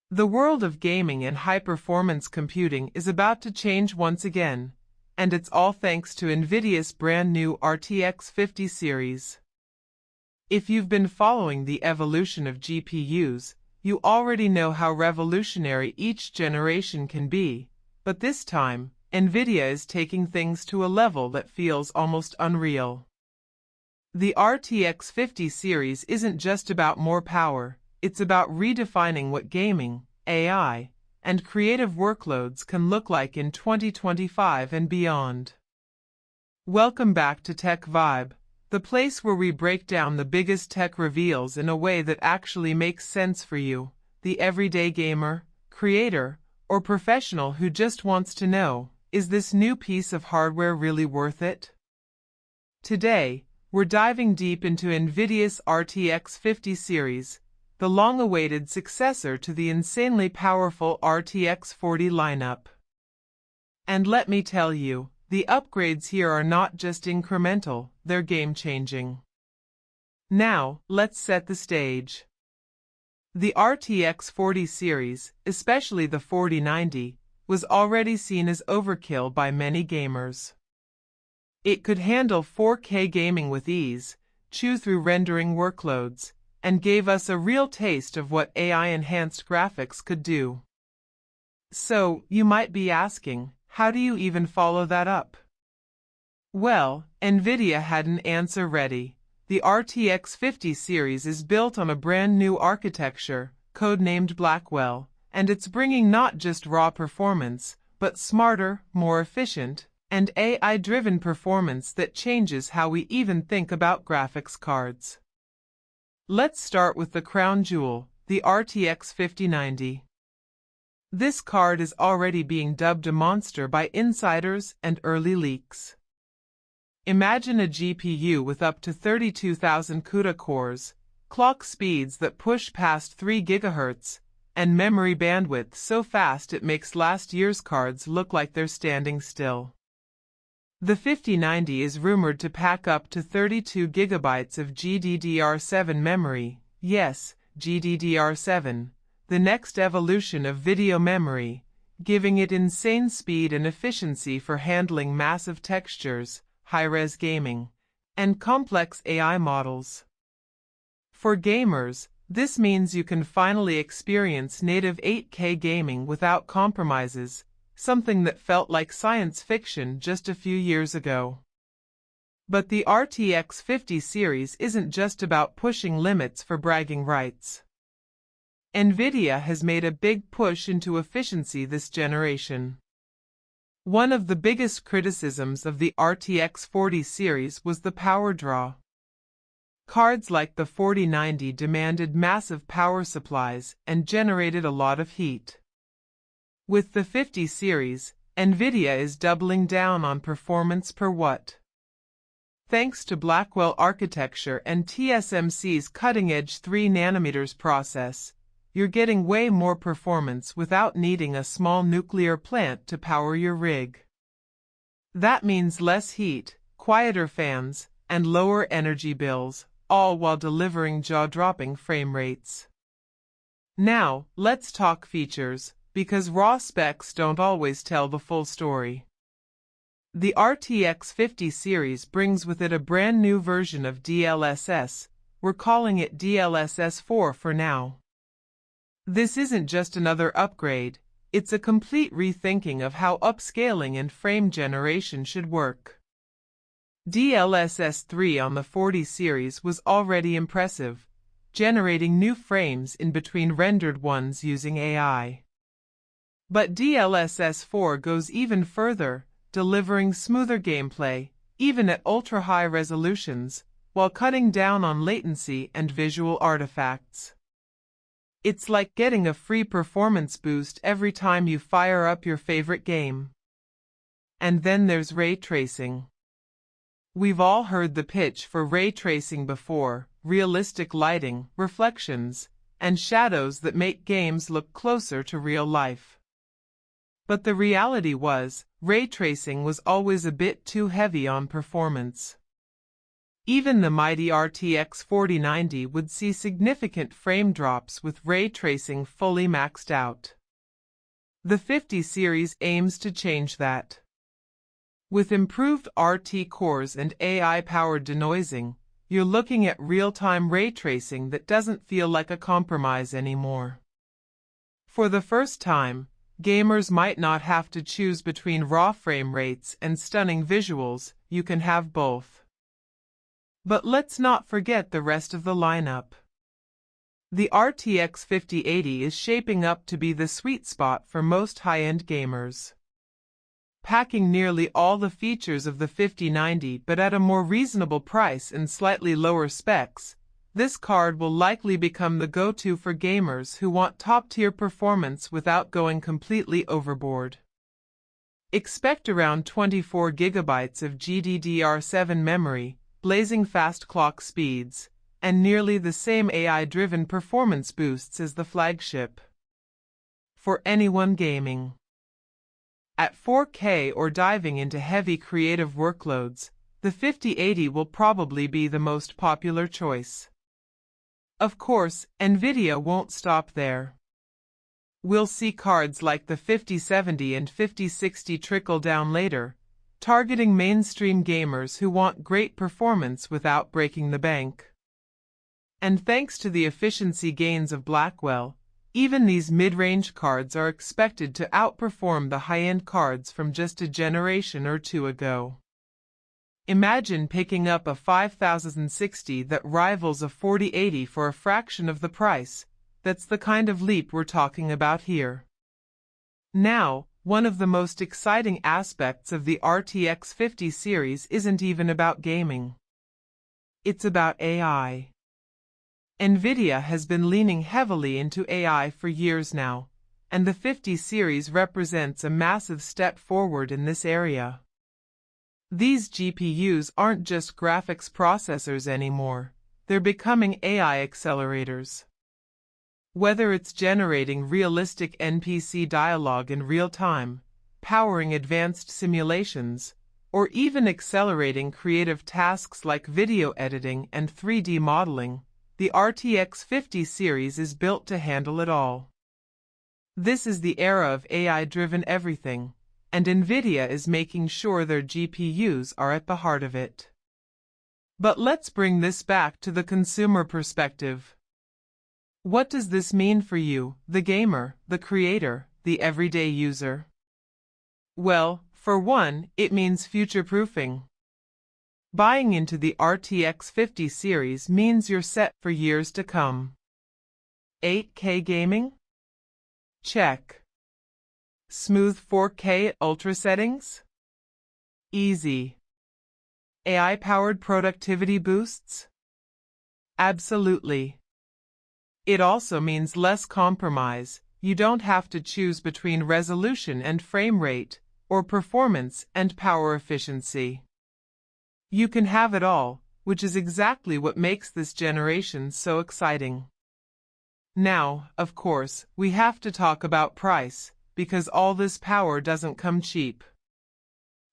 The world of gaming and high-performance computing is about to change once again, and it's all thanks to NVIDIA's brand new RTX 50 series. If you've been following the evolution of GPUs, you already know how revolutionary each generation can be, but this time, NVIDIA is taking things to a level that feels almost unreal. The RTX 50 series isn't just about more power, it's about redefining what gaming, AI, and creative workloads can look like in 2025 and beyond. Welcome back to Tech Vibe, the place where we break down the biggest tech reveals in a way that actually makes sense for you, the everyday gamer, creator, or professional who just wants to know, is this new piece of hardware really worth it? Today, we're diving deep into NVIDIA's RTX 50 series, the long-awaited successor to the insanely powerful RTX 40 lineup. And let me tell you, the upgrades here are not just incremental, they're game-changing. Now, let's set the stage. The RTX 40 series, especially the 4090, was already seen as overkill by many gamers. It could handle 4K gaming with ease, chew through rendering workloads, and gave us a real taste of what AI-enhanced graphics could do. So, you might be asking, how do you even follow that up? Well, NVIDIA had an answer ready. The RTX 50 series is built on a brand new architecture, codenamed Blackwell, and it's bringing not just raw performance, but smarter, more efficient, and AI-driven performance that changes how we even think about graphics cards. Let's start with the crown jewel, the RTX 5090. This card is already being dubbed a monster by insiders and early leaks. Imagine a GPU with up to 32,000 CUDA cores, clock speeds that push past 3 GHz, and memory bandwidth so fast it makes last year's cards look like they're standing still. The 5090 is rumored to pack up to 32 GB of GDDR7 memory, yes, GDDR7, the next evolution of video memory, giving it insane speed and efficiency for handling massive textures, high-res gaming, and complex AI models. For gamers, this means you can finally experience native 8K gaming without compromises, something that felt like science fiction just a few years ago. But the RTX 50 series isn't just about pushing limits for bragging rights. NVIDIA has made a big push into efficiency this generation. One of the biggest criticisms of the RTX 40 series was the power draw. Cards like the 4090 demanded massive power supplies and generated a lot of heat. With the 50 series, NVIDIA is doubling down on performance per watt. Thanks to Blackwell architecture and TSMC's cutting-edge 3nm process, you're getting way more performance without needing a small nuclear plant to power your rig. That means less heat, quieter fans, and lower energy bills, all while delivering jaw-dropping frame rates. Now, let's talk features, because raw specs don't always tell the full story. The RTX 50 series brings with it a brand new version of DLSS. We're calling it DLSS 4 for now. This isn't just another upgrade, it's a complete rethinking of how upscaling and frame generation should work. DLSS 3 on the 40 series was already impressive, generating new frames in between rendered ones using AI. But DLSS 4 goes even further, delivering smoother gameplay, even at ultra-high resolutions, while cutting down on latency and visual artifacts. It's like getting a free performance boost every time you fire up your favorite game. And then there's ray tracing. We've all heard the pitch for ray tracing before, realistic lighting, reflections, and shadows that make games look closer to real life. But the reality was, ray tracing was always a bit too heavy on performance. Even the mighty RTX 4090 would see significant frame drops with ray tracing fully maxed out. The 50 series aims to change that. With improved RT cores and AI-powered denoising, you're looking at real-time ray tracing that doesn't feel like a compromise anymore. For the first time, gamers might not have to choose between raw frame rates and stunning visuals. You can have both. But let's not forget the rest of the lineup. The RTX 5080 is shaping up to be the sweet spot for most high-end gamers. Packing nearly all the features of the 5090 but at a more reasonable price and slightly lower specs, this card will likely become the go-to for gamers who want top-tier performance without going completely overboard. Expect around 24 GB of GDDR7 memory, blazing fast clock speeds, and nearly the same AI-driven performance boosts as the flagship. For anyone gaming at 4K or diving into heavy creative workloads, the 5080 will probably be the most popular choice. Of course, NVIDIA won't stop there. We'll see cards like the 5070 and 5060 trickle down later, targeting mainstream gamers who want great performance without breaking the bank. And thanks to the efficiency gains of Blackwell, even these mid-range cards are expected to outperform the high-end cards from just a generation or two ago. Imagine picking up a 5060 that rivals a 4080 for a fraction of the price. That's the kind of leap we're talking about here. Now, one of the most exciting aspects of the RTX 50 series isn't even about gaming. It's about AI. NVIDIA has been leaning heavily into AI for years now, and the 50 series represents a massive step forward in this area. These GPUs aren't just graphics processors anymore, they're becoming AI accelerators. Whether it's generating realistic NPC dialogue in real time, powering advanced simulations, or even accelerating creative tasks like video editing and 3D modeling, the RTX 50 series is built to handle it all. This is the era of AI-driven everything, and NVIDIA is making sure their GPUs are at the heart of it. But let's bring this back to the consumer perspective. What does this mean for you, the gamer, the creator, the everyday user? Well, for one, it means future-proofing. Buying into the RTX 50 series means you're set for years to come. 8K gaming? Check. Smooth 4K at ultra settings? Easy. AI-powered productivity boosts? Absolutely. It also means less compromise. You don't have to choose between resolution and frame rate, or performance and power efficiency. You can have it all, which is exactly what makes this generation so exciting. Now, of course, we have to talk about price, because all this power doesn't come cheap.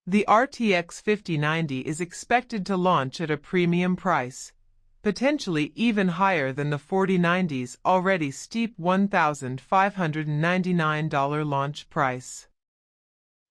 The RTX 5090 is expected to launch at a premium price, potentially even higher than the 4090's already steep $1,599 launch price.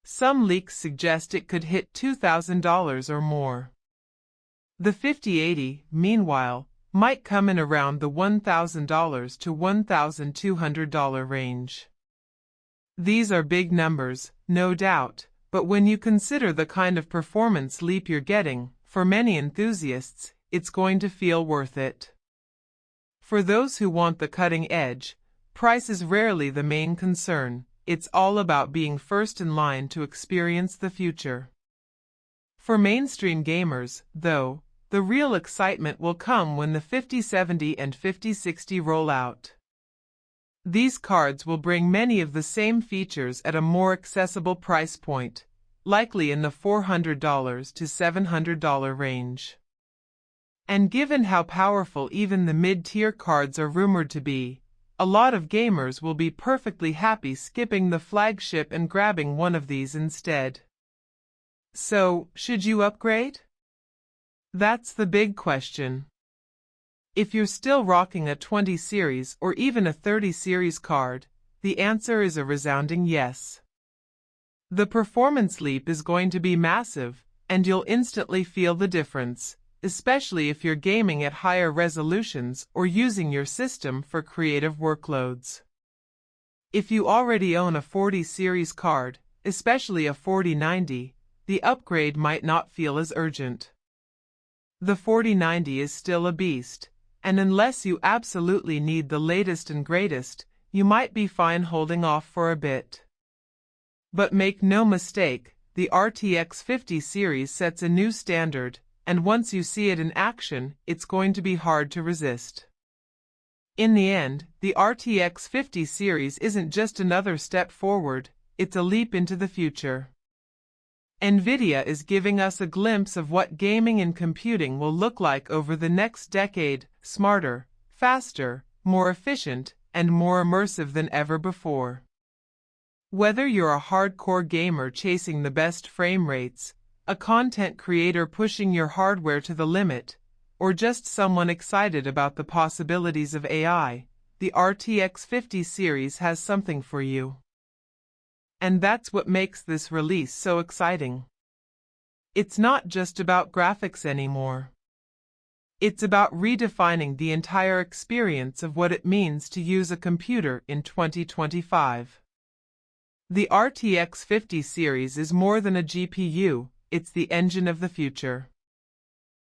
Some leaks suggest it could hit $2,000 or more. The 5080, meanwhile, might come in around the $1,000 to $1,200 range. These are big numbers, no doubt, but when you consider the kind of performance leap you're getting, for many enthusiasts, it's going to feel worth it. For those who want the cutting edge, price is rarely the main concern. It's all about being first in line to experience the future. For mainstream gamers, though, the real excitement will come when the 5070 and 5060 roll out. These cards will bring many of the same features at a more accessible price point, likely in the $400 to $700 range. And given how powerful even the mid-tier cards are rumored to be, a lot of gamers will be perfectly happy skipping the flagship and grabbing one of these instead. So, should you upgrade? That's the big question. If you're still rocking a 20 series or even a 30 series card, the answer is a resounding yes. The performance leap is going to be massive, and you'll instantly feel the difference, especially if you're gaming at higher resolutions or using your system for creative workloads. If you already own a 40 series card, especially a 4090, the upgrade might not feel as urgent. The 4090 is still a beast, and unless you absolutely need the latest and greatest, you might be fine holding off for a bit. But make no mistake, the RTX 50 series sets a new standard, and once you see it in action, it's going to be hard to resist. In the end, the RTX 50 series isn't just another step forward, it's a leap into the future. NVIDIA is giving us a glimpse of what gaming and computing will look like over the next decade: smarter, faster, more efficient, and more immersive than ever before. Whether you're a hardcore gamer chasing the best frame rates, a content creator pushing your hardware to the limit, or just someone excited about the possibilities of AI, the RTX 50 series has something for you. And that's what makes this release so exciting. It's not just about graphics anymore. It's about redefining the entire experience of what it means to use a computer in 2025. The RTX 50 series is more than a GPU, it's the engine of the future.